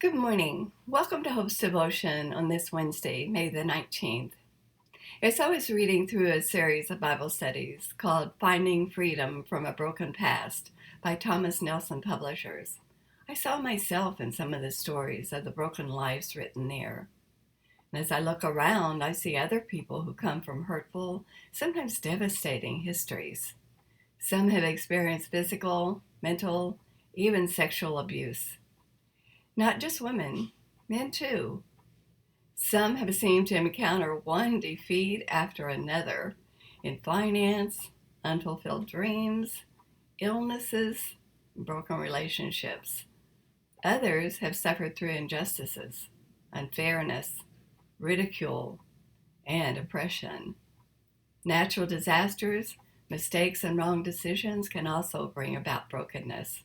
Good morning. Welcome to Hope's Devotion on this Wednesday, May the 19th. As I was reading through a series of Bible studies called Finding Freedom from a Broken Past by Thomas Nelson Publishers, I saw myself in some of the stories of the broken lives written there. And as I look around, I see other people who come from hurtful, sometimes devastating histories. Some have experienced physical, mental, even sexual abuse. Not just women, men too. Some have seemed to encounter one defeat after another in finance, unfulfilled dreams, illnesses, broken relationships. Others have suffered through injustices, unfairness, ridicule, and oppression. Natural disasters, mistakes, and wrong decisions can also bring about brokenness.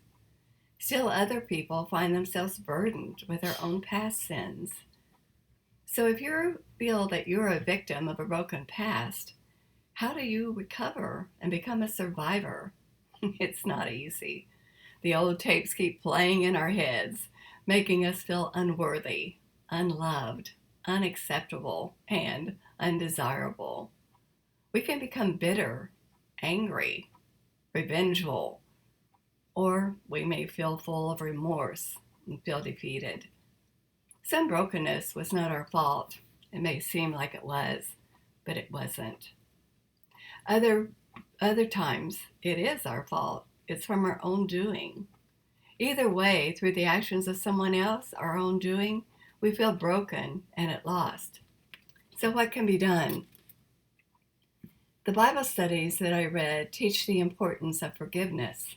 Still, other people find themselves burdened with their own past sins. So if you feel that you're a victim of a broken past, how do you recover and become a survivor? It's not easy. The old tapes keep playing in our heads, making us feel unworthy, unloved, unacceptable, and undesirable. We can become bitter, angry, revengeful, or we may feel full of remorse and feel defeated. Some brokenness was not our fault. It may seem like it was, but it wasn't. Other times, it is our fault. It's from our own doing. Either way, through the actions of someone else, our own doing, we feel broken and at lost. So what can be done? The Bible studies that I read teach the importance of forgiveness.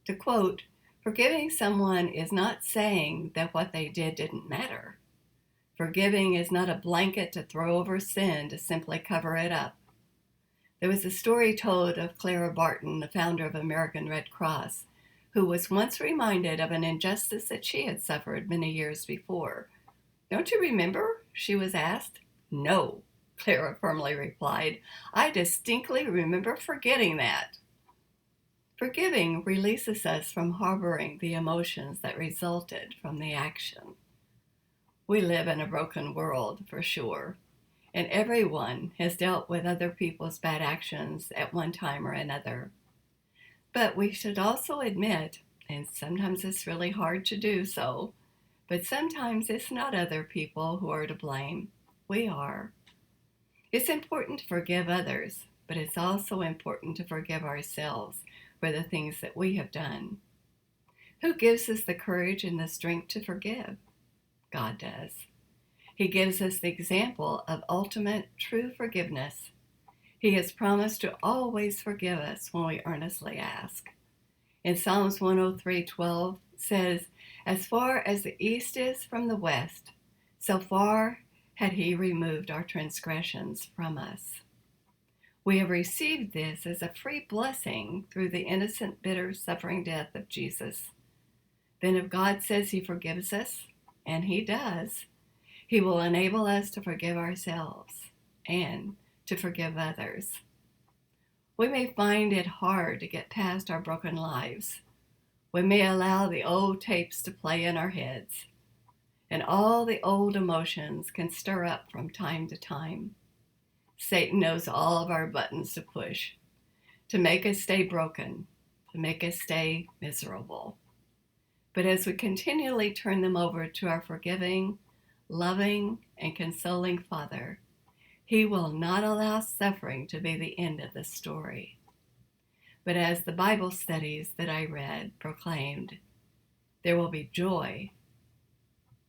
To quote, forgiving someone is not saying that what they did didn't matter. Forgiving is not a blanket to throw over sin to simply cover it up. There was a story told of Clara Barton, the founder of American Red Cross, who was once reminded of an injustice that she had suffered many years before. Don't you remember? She was asked. No, Clara firmly replied. I distinctly remember forgetting that. Forgiving releases us from harboring the emotions that resulted from the action. We live in a broken world, for sure, and everyone has dealt with other people's bad actions at one time or another. But we should also admit, and sometimes it's really hard to do so, but sometimes it's not other people who are to blame. We are. It's important to forgive others, but it's also important to forgive ourselves for the things that we have done. Who gives us the courage and the strength to forgive? God does. He gives us the example of ultimate true forgiveness. He has promised to always forgive us when we earnestly ask. In Psalms 103:12 says, as far as the east is from the west, so far had he removed our transgressions from us. We have received this as a free blessing through the innocent, bitter, suffering death of Jesus. Then if God says he forgives us, and he does, he will enable us to forgive ourselves and to forgive others. We may find it hard to get past our broken lives. We may allow the old tapes to play in our heads, and all the old emotions can stir up from time to time. Satan knows all of our buttons to push, to make us stay broken, to make us stay miserable. But as we continually turn them over to our forgiving, loving, and consoling Father, he will not allow suffering to be the end of the story. But as the Bible studies that I read proclaimed, there will be joy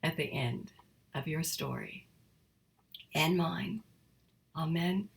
at the end of your story and mine. Amen.